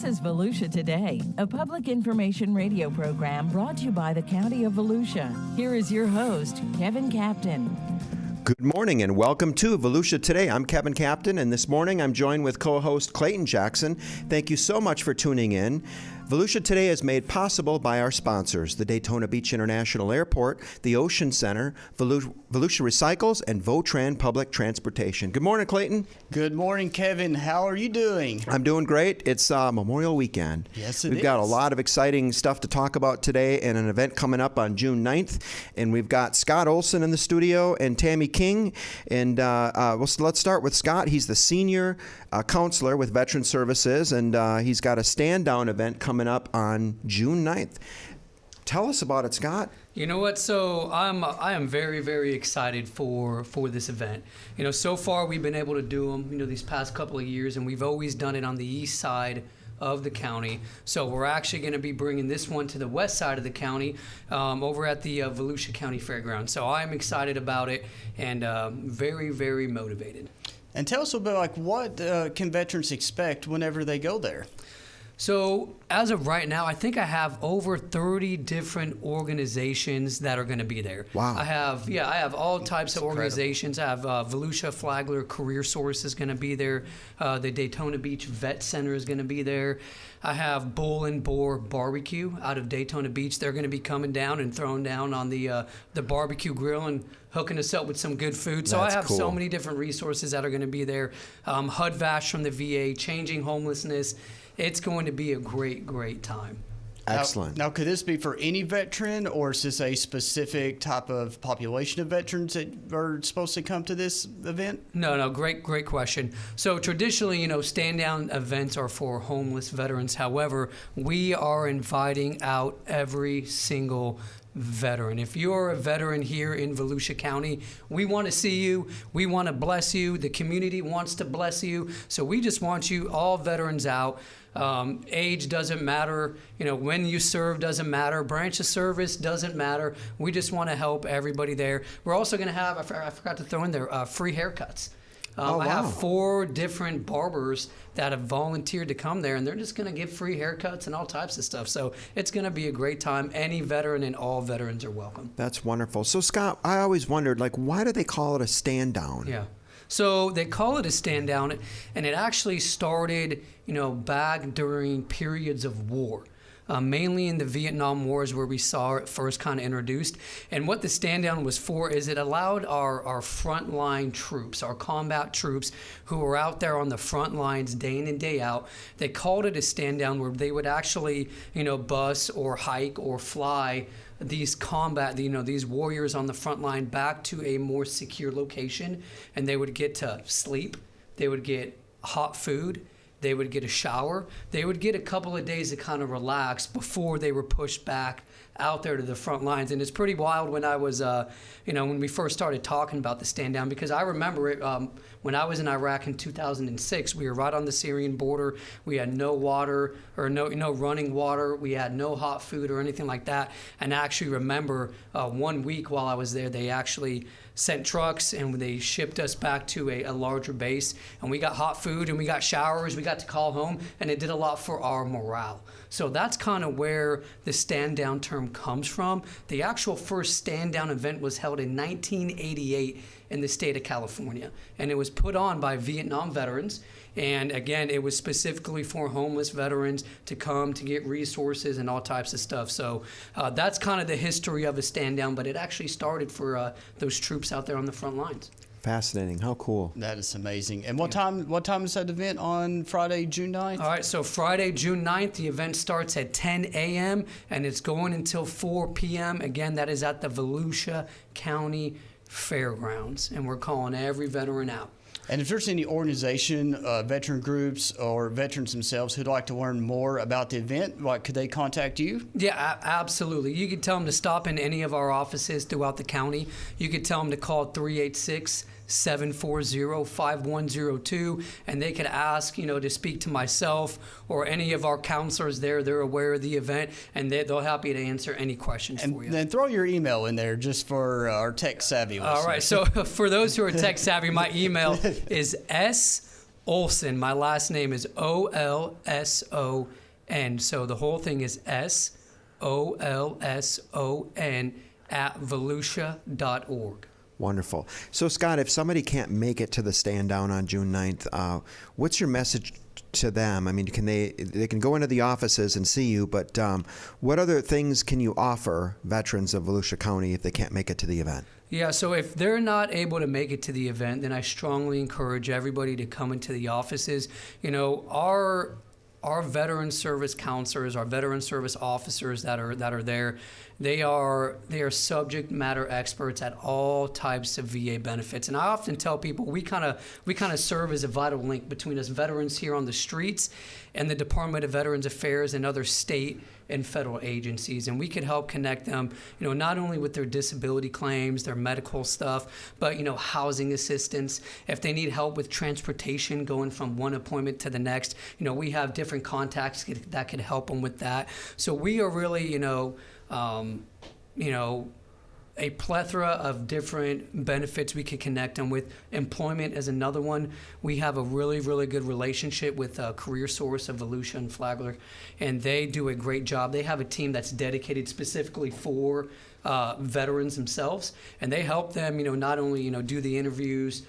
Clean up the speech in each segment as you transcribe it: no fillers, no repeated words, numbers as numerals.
This is Volusia Today, a public information radio program brought to you by the County of Volusia. Here is your host, Kevin Captain. Good morning and welcome to Volusia Today. I'm Kevin Captain, and this morning I'm joined with co-host Clayton Jackson. Thank you so much for tuning in. Volusia Today is made possible by our sponsors, the Daytona Beach International Airport, the Ocean Center, Volusia Recycles, and Votran Public Transportation. Good morning, Clayton. Good morning, Kevin. How are you doing? I'm doing great. It's Memorial Weekend. Yes, it is. We've got a lot of exciting stuff to talk about today and an event coming up on June 9th. And we've got Scott Olson in the studio and Tammy King. And let's start with Scott. He's the senior counselor with Veteran Services, and he's got a stand-down event coming up on June 9th. Tell us about it, Scott. You know what? So I am very, very excited for this event. You know, so far we've been able to do them, these past couple of years, and we've always done it on the east side of the county. So we're actually going to be bringing this one to the west side of the county, over at the Volusia County Fairgrounds. So I'm excited about it and very, very motivated. And tell us a bit what can veterans expect whenever they go there? So as of right now, I think I have over 30 different organizations that are going to be there. Wow. I have all types of organizations. I have Volusia Flagler Career Source is going to be there. The Daytona Beach Vet Center is going to be there. I have Bull and Boar Barbecue out of Daytona Beach. They're going to be coming down and throwing down on the barbecue grill and hooking us up with some good food. So That's I have cool. So many different resources that are going to be there. HUD-VASH from the VA, Changing Homelessness. It's going to be a great, great time. Excellent. Now, could this be for any veteran, or is this a specific type of population of veterans that are supposed to come to this event? No, great question. So traditionally, stand-down events are for homeless veterans. However, we are inviting out every single veteran. If you're a veteran here in Volusia County, we want to see you. We want to bless you. The community wants to bless you. So we just want you, all veterans, out. Age doesn't matter. When you serve doesn't matter. Branch of service doesn't matter. We just want to help everybody there. We're also going to have, I forgot to throw in there, free haircuts. Wow. I have 4 different barbers that have volunteered to come there, and they're just going to give free haircuts and all types of stuff. So it's going to be a great time. Any veteran and all veterans are welcome. That's wonderful. So, Scott, I always wondered, why do they call it a stand-down? Yeah. So they call it a stand down, and it actually started, back during periods of war. Mainly in the Vietnam Wars where we saw it first kind of introduced. And what the stand down was for is it allowed our frontline troops, our combat troops who were out there on the front lines day in and day out, they called it a stand down where they would actually, bus or hike or fly these these warriors on the front line back to a more secure location, and they would get to sleep, they would get hot food, they would get a shower, they would get a couple of days to kind of relax before they were pushed back out there to the front lines. And it's pretty wild when I was, when we first started talking about the stand down, because I remember it when I was in Iraq in 2006, we were right on the Syrian border. We had no water or no running water. We had no hot food or anything like that. And I actually remember 1 week while I was there, they actually sent trucks and they shipped us back to a larger base, and we got hot food and we got showers, we got to call home, and it did a lot for our morale. So that's kind of where the stand down term comes from. The actual first stand down event was held in 1988 in the state of California, and it was put on by Vietnam veterans. And again, it was specifically for homeless veterans to come to get resources and all types of stuff. So that's kind of the history of a stand down, but it actually started for those troops out there on the front lines. Fascinating. How cool. That is amazing. And what time is that event on Friday, June 9th? All right, so Friday, June 9th, the event starts at 10 a.m. and it's going until 4 p.m. Again, that is at the Volusia County Fairgrounds, and we're calling every veteran out. And if there's any organization, veteran groups, or veterans themselves who'd like to learn more about the event, could they contact you? Yeah, absolutely. You could tell them to stop in any of our offices throughout the county. You could tell them to call 386-740-5102, and they could ask, to speak to myself or any of our counselors there. They're aware of the event, and they'll happy to answer any questions for you. And then throw your email in there just for our tech savvy listeners. All right, so for those who are tech savvy, my email is Olson. My last name is Olson. So the whole thing is SOLSON at volusia.org. Wonderful. So, Scott, if somebody can't make it to the stand down on June 9th, what's your message to them? I mean, can they can go into the offices and see you, but what other things can you offer veterans of Volusia County if they can't make it to the event? Yeah, so if they're not able to make it to the event, then I strongly encourage everybody to come into the offices. You know, our veteran service counselors, our veteran service officers that are there, they are subject matter experts at all types of VA benefits. And I often tell people we kind of serve as a vital link between us veterans here on the streets and the Department of Veterans Affairs and other state and federal agencies, and we could help connect them, you know, not only with their disability claims, their medical stuff, but, you know, housing assistance. If they need help with transportation going from one appointment to the next, you know, we have different contacts that could help them with that. So we are really, a plethora of different benefits we could connect them with. Employment is another one. We have a really, really good relationship with Career Source of Volusia and Flagler, and they do a great job. They have a team that's dedicated specifically for veterans themselves, and they help them, you know, not only, you know, do the interviews,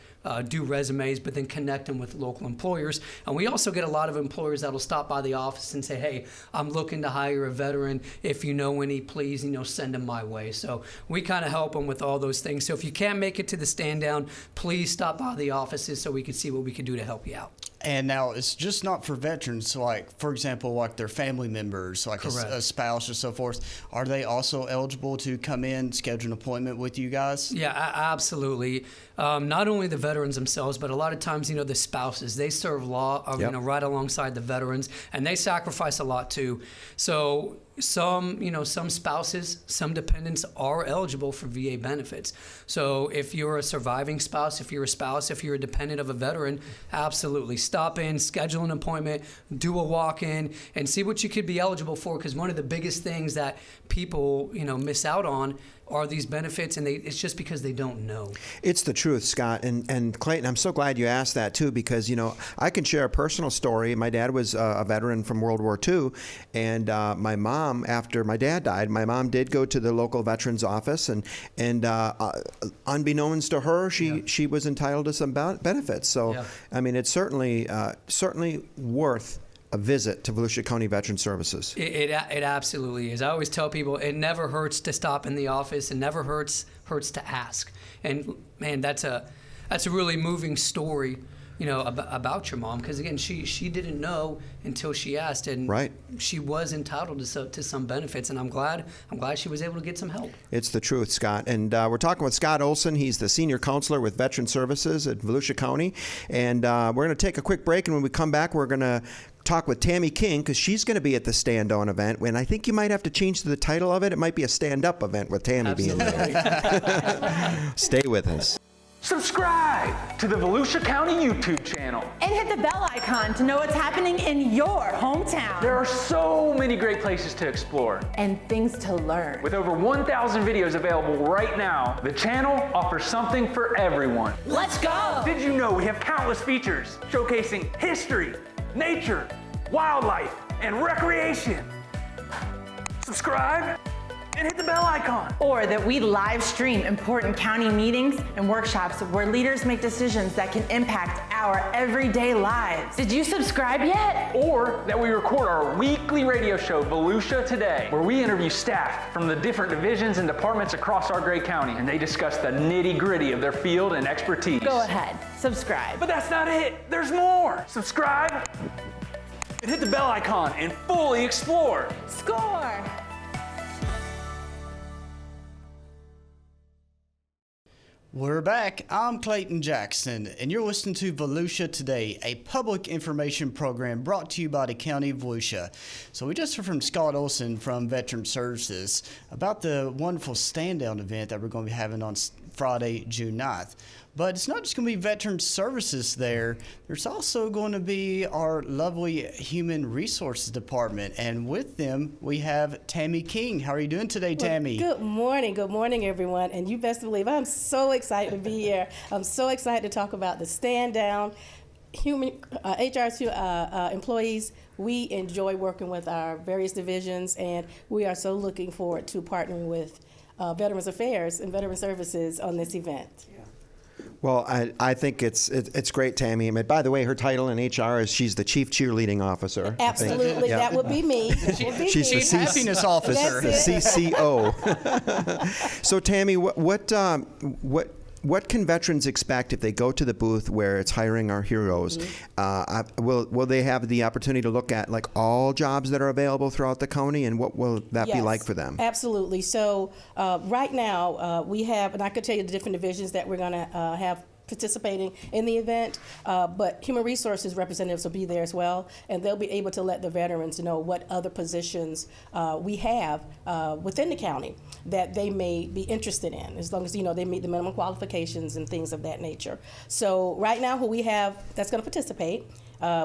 do resumes, but then connect them with local employers. And we also get a lot of employers that'll stop by the office and say, hey, I'm looking to hire a veteran. If you know any, please, you know, send them my way. So we kind of help them with all those things. So if you can't make it to the stand down, please stop by the offices so we can see what we can do to help you out. And now it's just not for veterans, like, for example, like their family members, like a spouse or so forth. Are they also eligible to come in, schedule an appointment with you guys? Yeah, absolutely. Not only the veterans themselves, but a lot of times, you know, the spouses, they serve law, you know, right alongside the veterans, and they sacrifice a lot too. So some spouses, some dependents are eligible for VA benefits. So if you're a surviving spouse, if you're a dependent of a veteran, absolutely stop in, schedule an appointment, do a walk-in, and see what you could be eligible for. Because one of the biggest things that people, you know, miss out on are these benefits, and it's just because they don't know. It's the truth, Scott. And Clayton, I'm so glad you asked that too, because, you know, I can share a personal story. My dad was a veteran from World War II, and my mom, after my dad died, my mom did go to the local veterans office, and unbeknownst to her, she was entitled to some benefits. So, I mean, it's certainly worth a visit to Volusia County Veteran Services. It absolutely is. I always tell people it never hurts to stop in the office. It never hurts to ask. And man, that's a really moving story, you know, about your mom, because again, she didn't know until she asked, and she was entitled to some benefits, and I'm glad she was able to get some help. It's the truth, Scott. And we're talking with Scott Olson. He's the senior counselor with Veteran Services at Volusia County, and we're going to take a quick break, and when we come back, we're going to talk with Tammy King, because she's going to be at the Stand Down event, and I think you might have to change the title of it. It might be a stand-up event with Tammy being there. Stay with us. Subscribe to the Volusia County YouTube channel. And hit the bell icon to know what's happening in your hometown. There are so many great places to explore. And things to learn. With over 1,000 videos available right now, the channel offers something for everyone. Let's go! Did you know we have countless features showcasing history, nature, wildlife, and recreation? Subscribe and hit the bell icon. Or that we live stream important county meetings and workshops where leaders make decisions that can impact our everyday lives. Did you subscribe yet? Or that we record our weekly radio show, Volusia Today, where we interview staff from the different divisions and departments across our great county, and they discuss the nitty-gritty of their field and expertise. Go ahead, subscribe. But that's not it. There's more. Subscribe and hit the bell icon and fully explore. Score! We're back. I'm Clayton Jackson, and you're listening to Volusia Today, a public information program brought to you by the County of Volusia. So we just heard from Scott Olson from Veteran Services about the wonderful stand-down event that we're going to be having on Friday, June 9th. But it's not just going to be Veteran Services there. There's also going to be our lovely Human Resources Department. And with them, we have Tammy King. How are you doing today, Tammy? Good morning, everyone. And you best believe I'm so excited to be here. I'm so excited to talk about the stand down. employees, we enjoy working with our various divisions, and we are so looking forward to partnering with Veterans Affairs and Veteran Services on this event. Well, I think it's great, Tammy. By the way, her title in HR is she's the Chief Cheerleading Officer. Absolutely, that would be me. She's the Chief Happiness Officer. The CCO. So, Tammy, what can veterans expect if they go to the booth where it's hiring our heroes? Will they have the opportunity to look at like all jobs that are available throughout the county, and what will that be like for them? Absolutely. So right now we have, and I could tell you the different divisions that we're going to have participating in the event, but human resources representatives will be there as well, and they'll be able to let the veterans know what other positions we have within the county that they may be interested in, as long as they meet the minimum qualifications and things of that nature. So right now, who we have that's going to participate,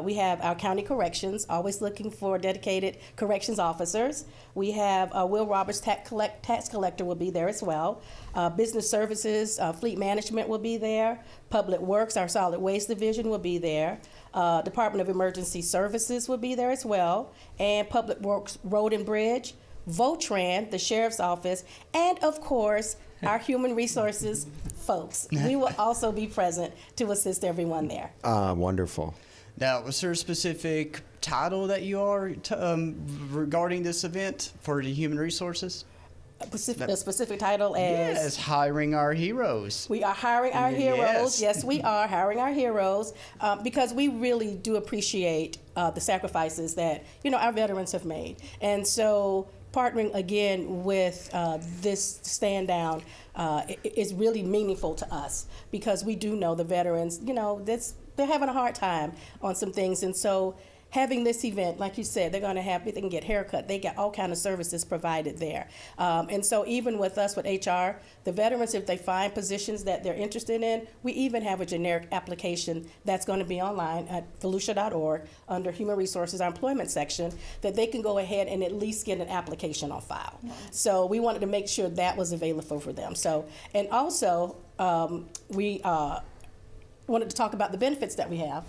we have our county corrections, always looking for dedicated corrections officers. We have Will Roberts, tax collector, will be there as well. Business services, fleet management will be there. Public Works, our solid waste division, will be there. Department of Emergency Services will be there as well. And Public Works, Road and Bridge, Votran, the Sheriff's Office, and of course, our human resources folks. We will also be present to assist everyone there. Wonderful. Now, was there a specific title that you are regarding this event for the human resources? A specific title as? Yes, hiring our heroes. We are hiring our heroes. Yes, we are hiring our heroes because we really do appreciate the sacrifices that our veterans have made, and so partnering again with this stand down is really meaningful to us because we do know the veterans. They're having a hard time on some things, and so having this event, like you said, they can get haircut, they get all kind of services provided there. And so even with us, with HR, the veterans, if they find positions that they're interested in, we even have a generic application that's going to be online at volusia.org under Human Resources, our employment section, that they can go ahead and at least get an application on file. So we wanted to make sure that was available for them. So, and also, we wanted to talk about the benefits that we have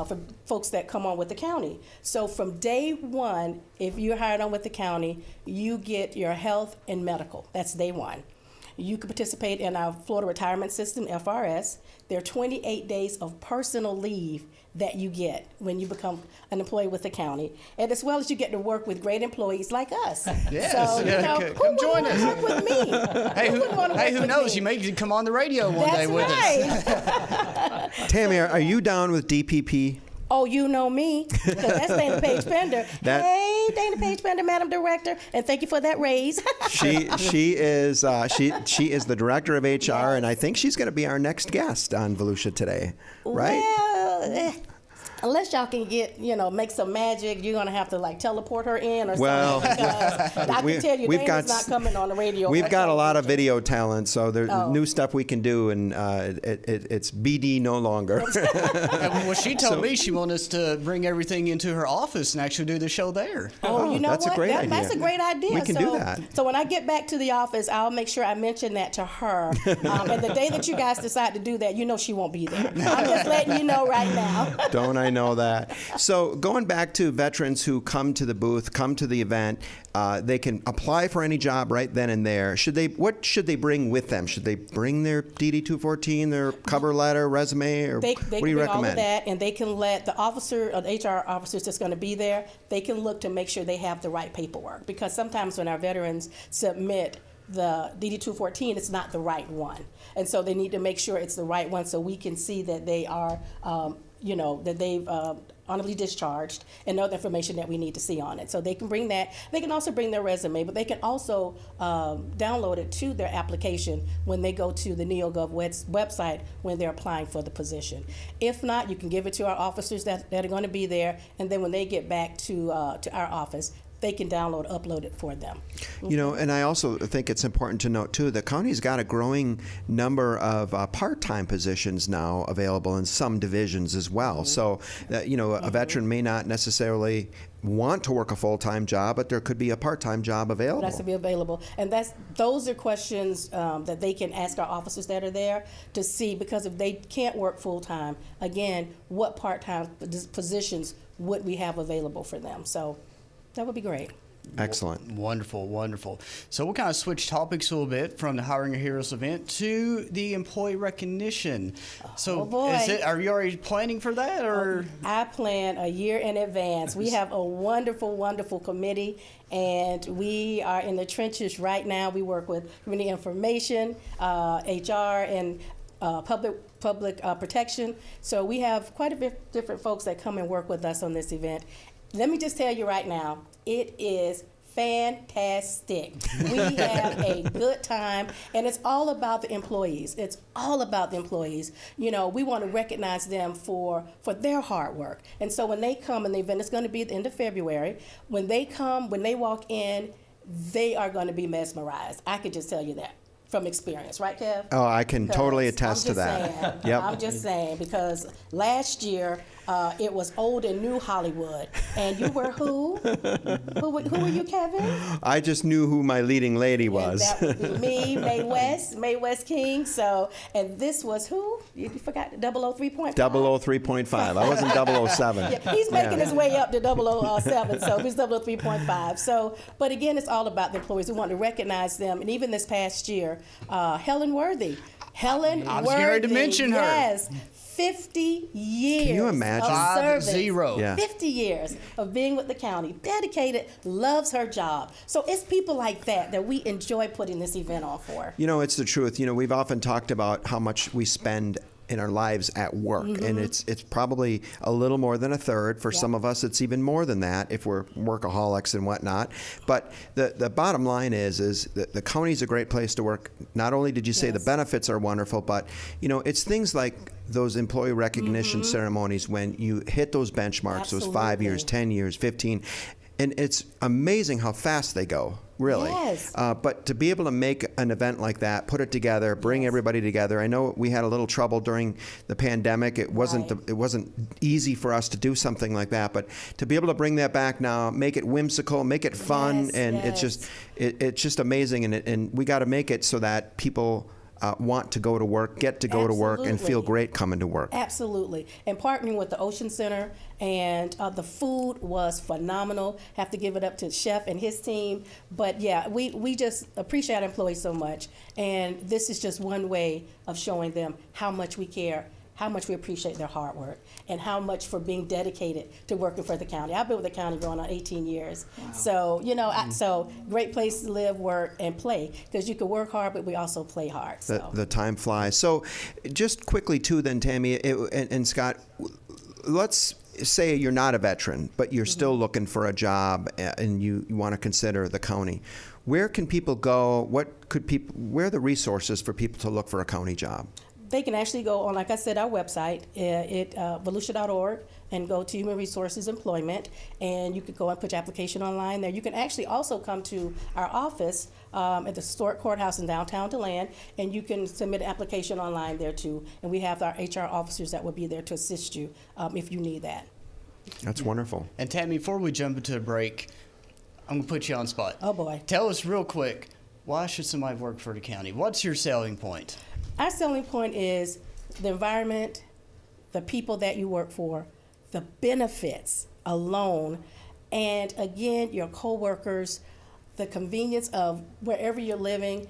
for folks that come on with the county. So from day one, if you're hired on with the county, you get your health and medical. That's day one. You can participate in our Florida Retirement System, FRS. There are 28 days of personal leave that you get when you become an employee with the county, and as well as you get to work with great employees like us. Yes, so, come join us. Work with me? Who knows? You may come on the radio one day with us. Tammy, are you down with DPP? Oh, you know me, because that's Dana Page Pender. Hey, Dana Page Pender, Madam Director, and thank you for that raise. She is the director of HR, and I think she's going to be our next guest on Volusia Today, right? Well, unless y'all can get, make some magic, you're going to have to teleport her in or something. Because I can tell you, Dana's not coming on the radio. We've got a lot of video talent, so there's new stuff we can do, and it's BD no longer. Well, she told me she wanted us to bring everything into her office and actually do the show there. Oh, you know that's what? A great idea. That's a great idea. We can do that. So when I get back to the office, I'll make sure I mention that to her. And the day that you guys decide to do that, she won't be there. I'm just letting you know right now. Don't I know that? So going back to veterans who come to the booth, come to the event, they can apply for any job right then and there. What should they bring with them? Should they bring their DD-214, their cover letter, resume, or they what do you bring recommend? all of that, and they can let the officer or the HR officers that's going to be there, they can look to make sure they have the right paperwork, because sometimes when our veterans submit the DD-214, it's not the right one, and so they need to make sure it's the right one so we can see that they are that they've honorably discharged and other information that we need to see on it. So they can bring that. They can also bring their resume, but they can also download it to their application when they go to the NeoGov website when they're applying for the position. If not, you can give it to our officers that are going to be there, and then when they get back to our office, they can download, upload it for them. You know, and I also think it's important to note, too, the county's got a growing number of part-time positions now available in some divisions as well. So, you know, a veteran may not necessarily want to work a full-time job, but there could be a part-time job available. That's to be available. And those are questions that they can ask our officers that are there to see, because if they can't work full-time, again, what part-time positions would we have available for them? So that would be great. Excellent. Wonderful, wonderful. So we'll kind of switch topics a little bit from the Hiring Our Heroes event to the employee recognition. So boy. are you already planning for that, or? I plan a year in advance. We have a wonderful, wonderful committee, and we are in the trenches right now. We work with community information, HR, and public protection. So we have quite a bit different folks that come and work with us on this event. Let me just tell you right now, it is fantastic. We have a good time, and it's all about the employees. It's all about the employees. You know, we want to recognize them for their hard work. And so when they come, and the event is going to be at the end of February, when they come, when they walk in, they are going to be mesmerized. I could just tell you that from experience, right, Kev? Oh, I can totally attest to that. Yep. I'm just saying, because last year it was old and new Hollywood, and you were who? Who were you, Kevin? I just knew who my leading lady was. And that would be me, Mae West King. So, and this was who? You forgot 003.5. 003.5. I wasn't 007. Yeah, he's making his way up to 007, so he's 003.5. So, but again, it's all about the employees. We want to recognize them, and even this past year, Helen Worthy. I was getting ready to mention her. Yes. 50 years Can you imagine? of service. 50. Yeah. 50 years of being with the county, dedicated, loves her job. So it's people like that we enjoy putting this event on for. You know, it's the truth. You know, we've often talked about how much we spend in our lives at work, and it's probably a little more than a third. For some of us, it's even more than that if we're workaholics and whatnot. But the bottom line is that the county's a great place to work. Not only did you say the benefits are wonderful, but you know, it's things like those employee recognition ceremonies when you hit those benchmarks, those 5 years, 10 years, 15, and it's amazing how fast they go. Really. Yes. But to be able to make an event like that, put it together, bring everybody together. I know we had a little trouble during the pandemic. It wasn't it wasn't easy for us to do something like that. But to be able to bring that back now, make it whimsical, make it fun, and it's just amazing. And we got to make it so that people want to go to work, get to go to work, and feel great coming to work. Absolutely. And partnering with the Ocean Center, and the food was phenomenal. Have to give it up to Chef and his team. But yeah, we just appreciate our employees so much. And this is just one way of showing them how much we care, how much we appreciate their hard work, and how much for being dedicated to working for the county. I've been with the county going on 18 years. Wow. So, you know, so great place to live, work, and play, because you can work hard, but we also play hard. So. The time flies. So just quickly, too, then, Tammy and Scott, let's say you're not a veteran, but you're still looking for a job and you want to consider the county. Where can people go? Where are the resources for people to look for a county job? They can actually go on, like I said, our website at volusia.org and go to Human Resources Employment, and you can go and put your application online there. You can actually also come to our office at the historic courthouse in downtown DeLand, and you can submit an application online there too. And we have our HR officers that will be there to assist you if you need that. That's wonderful. And Tammy, before we jump into a break, I'm going to put you on the spot. Oh, boy. Tell us real quick, why should somebody work for the county? What's your selling point? Our selling point is the environment, the people that you work for, the benefits alone, and again, your coworkers, the convenience of wherever you're living.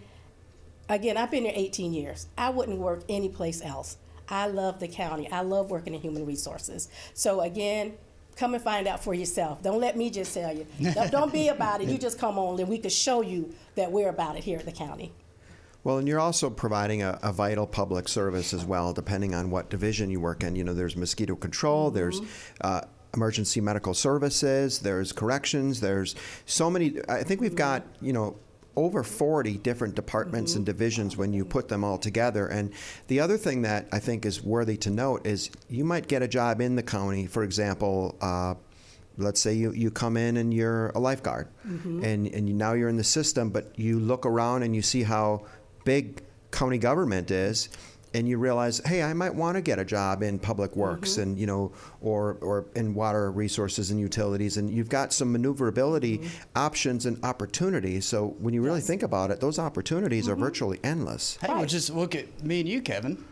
Again, I've been here 18 years. I wouldn't work anyplace else. I love the county. I love working in human resources. So again, come and find out for yourself. Don't let me just tell you. Don't be about it. You just come on and we can show you that we're about it here at the county. Well, and you're also providing a vital public service as well, depending on what division you work in. You know, there's mosquito control, there's emergency medical services, there's corrections, there's so many. I think we've got, you know, over 40 different departments and divisions when you put them all together. And the other thing that I think is worthy to note is you might get a job in the county, for example, let's say you come in and you're a lifeguard, now you're in the system, but you look around and you see how big county government is, and you realize, hey, I might want to get a job in public works and, or in water resources and utilities, and you've got some maneuverability options and opportunities. So when you really think about it, those opportunities are virtually endless. Hey, well, just look at me and you, Kevin.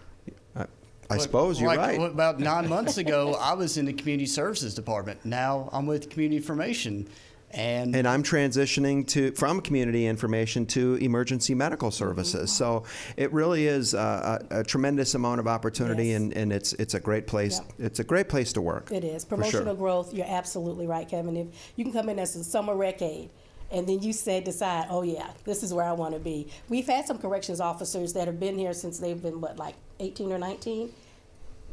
I suppose you're right. About 9 months ago, I was in the community services department. Now I'm with community information. And I'm transitioning from community information to emergency medical services. So it really is a tremendous amount of opportunity, and it's a great place. Yeah. It's a great place to work. It is. Promotional growth, you're absolutely right, Kevin. If you can come in as a summer rec aide, and then you decide, oh yeah, this is where I want to be. We've had some corrections officers that have been here since they've been, 18 or 19?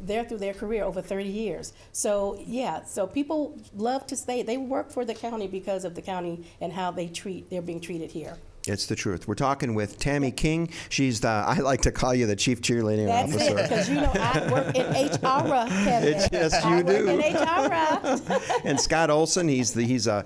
They're through their career over 30 years. So so people love to stay. They work for the county because of the county and how they're being treated here. It's the truth. We're talking with Tammy King. She's I like to call you the chief cheerleading officer. That's it, because I work in HR, Kevin. Yes, you do. I work in HR. And Scott Olson, he's a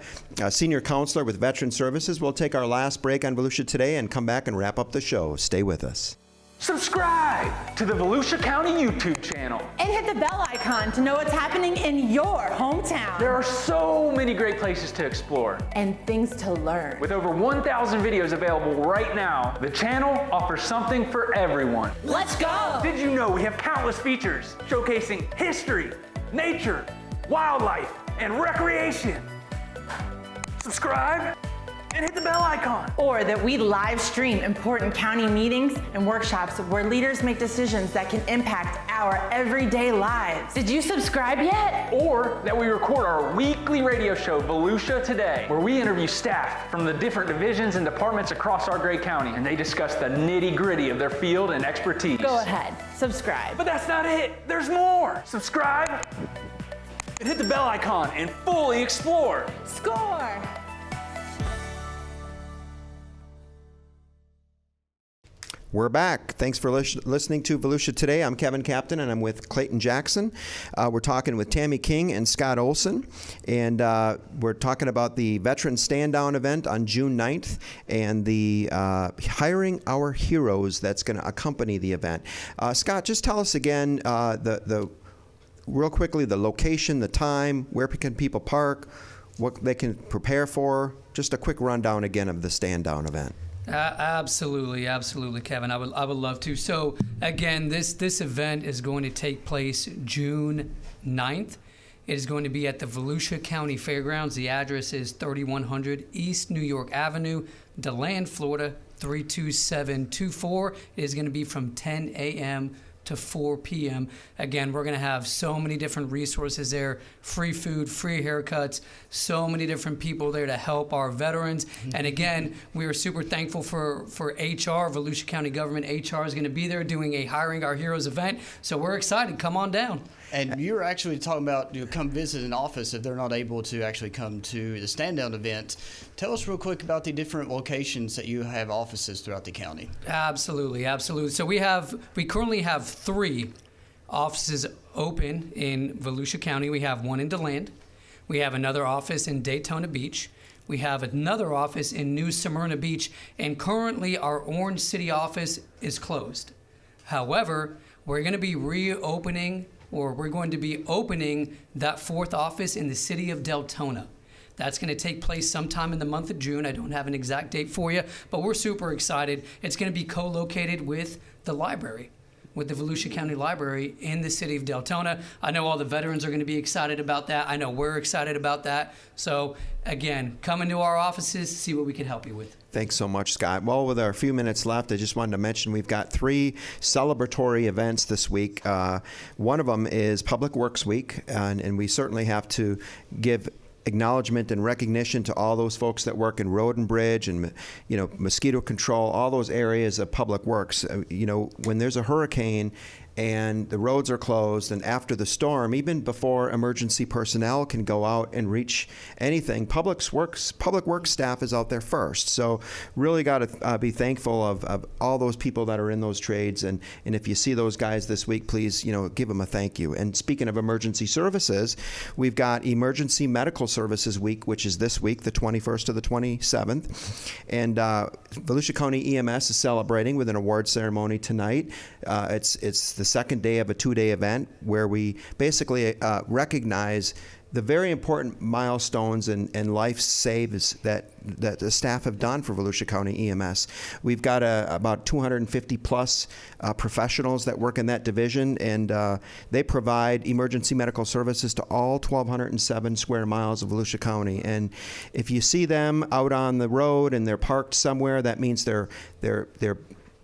senior counselor with Veteran Services. We'll take our last break on Volusia Today and come back and wrap up the show. Stay with us. Subscribe to the Volusia County YouTube channel. And hit the bell icon to know what's happening in your hometown. There are so many great places to explore. And things to learn. With over 1,000 videos available right now, the channel offers something for everyone. Let's go! Did you know we have countless features showcasing history, nature, wildlife, and recreation? Subscribe and hit the bell icon. Or that we live stream important county meetings and workshops where leaders make decisions that can impact our everyday lives. Did you subscribe yet? Or that we record our weekly radio show, Volusia Today, where we interview staff from the different divisions and departments across our great county, and they discuss the nitty-gritty of their field and expertise. Go ahead, subscribe. But that's not it. There's more. Subscribe and hit the bell icon and fully explore. Score! We're back. Thanks for listening to Volusia Today. I'm Kevin Captain, and I'm with Clayton Jackson. We're talking with Tammy King and Scott Olson, and we're talking about the Veteran Stand-Down event on June 9th and the Hiring Our Heroes that's going to accompany the event. Scott, just tell us again, real quickly, the location, the time, where can people park, what they can prepare for. Just a quick rundown again of the Stand-Down event. Absolutely, Kevin. I would love to. So again, this event is going to take place June 9th. It is going to be at the Volusia County Fairgrounds. The address is 3100 East New York Avenue, DeLand, Florida 32724. It is going to be from 10 a.m. to 4 p.m. Again, we're going to have so many different resources there, free food, free haircuts, so many different people there to help our veterans. And again, we are super thankful for HR, Volusia County Government. HR is going to be there doing a Hiring Our Heroes event. So we're excited. Come on down. And you're actually talking about come visit an office if they're not able to actually come to the stand-down event. Tell us real quick about the different locations that you have offices throughout the county. Absolutely. So we currently have 3 offices open in Volusia County. We have one in DeLand. We have another office in Daytona Beach. We have another office in New Smyrna Beach, and currently our Orange City office is closed. However, we're going to be opening that 4th office in the city of Deltona. That's going to take place sometime in the month of June. I don't have an exact date for you, but we're super excited. It's going to be co-located with the library, with the Volusia County Library in the city of Deltona. I know all the veterans are going to be excited about that. I know we're excited about that. So again, come into our offices, see what we can help you with. Thanks so much, Scott. Well, with our few minutes left, I just wanted to mention we've got 3 celebratory events this week. One of them is Public Works Week, and we certainly have to give acknowledgement and recognition to all those folks that work in road and bridge and mosquito control, all those areas of public works. When there's a hurricane and the roads are closed, and after the storm, even before emergency personnel can go out and reach anything, public works staff is out there first. So really got to be thankful of all those people that are in those trades, and if you see those guys this week, please, give them a thank you. And speaking of emergency services, we've got Emergency Medical Services Week, which is this week, the 21st to the 27th, and Volusia County EMS is celebrating with an award ceremony tonight. It's the second day of a 2-day event where we basically recognize the very important milestones and life saves that the staff have done for Volusia County EMS. We've got about 250 plus professionals that work in that division, and they provide emergency medical services to all 1,207 square miles of Volusia County. And if you see them out on the road and they're parked somewhere, that means they're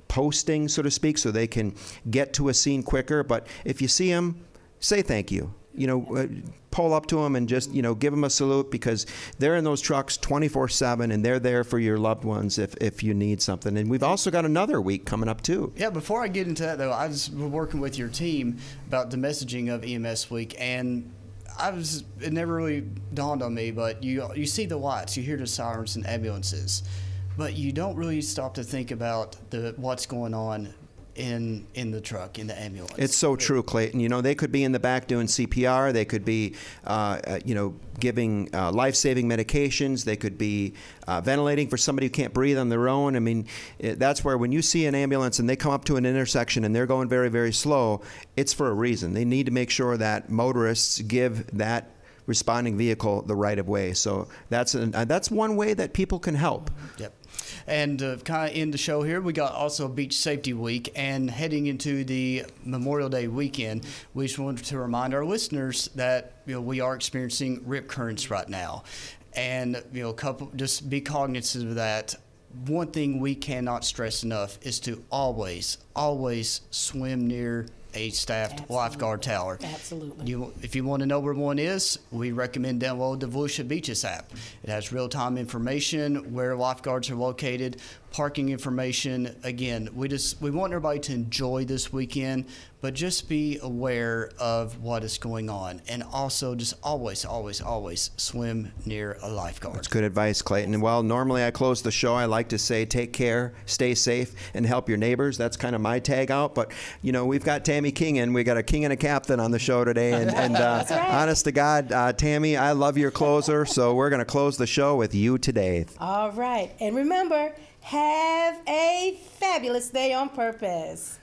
posting, so to speak, so they can get to a scene quicker. But if you see them, say thank you. Pull up to them and just, give them a salute, because they're in those trucks 24/7, and they're there for your loved ones if you need something. And we've also got another week coming up too. Yeah, before I get into that though, I was working with your team about the messaging of EMS Week, and it never really dawned on me, but you see the lights, you hear the sirens and ambulances, but you don't really stop to think about what's going on in the truck, in the ambulance. It's so true, Clayton. They could be in the back doing CPR. They could be, giving life-saving medications. They could be ventilating for somebody who can't breathe on their own. I mean, that's where when you see an ambulance and they come up to an intersection and they're going very, very slow, it's for a reason. They need to make sure that motorists give that responding vehicle the right of way. So that's one way that people can help. Yep. And kind of end the show here, we got also Beach Safety Week, and heading into the Memorial Day weekend, we just wanted to remind our listeners that we are experiencing rip currents right now, and just be cognizant of that. One thing we cannot stress enough is to always swim near a staffed lifeguard tower. Absolutely. If you want to know where one is, we recommend download the Volusia Beaches app. It has real-time information where lifeguards are located, parking information. Again, we want everybody to enjoy this weekend, but just be aware of what is going on, and also just always swim near a lifeguard. That's good advice, Clayton. Well, normally I close the show. I like to say, take care, stay safe, and help your neighbors. That's kind of my tag out. But we've got Tammy King, and we got a king and a captain on the show today. And That's right. Honest to God, Tammy, I love your closer. So we're going to close the show with you today. All right, and remember, have a fabulous day on purpose.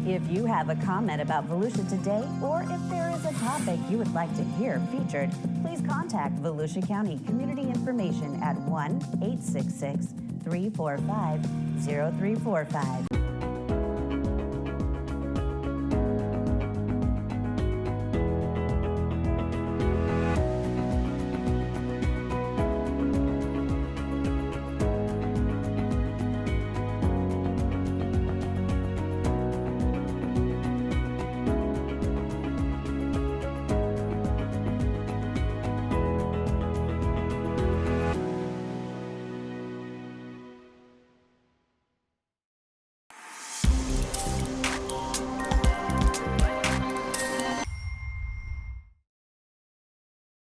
If you have a comment about Volusia Today, or if there is a topic you would like to hear featured, please contact Volusia County Community Information at 1-866-345-0345.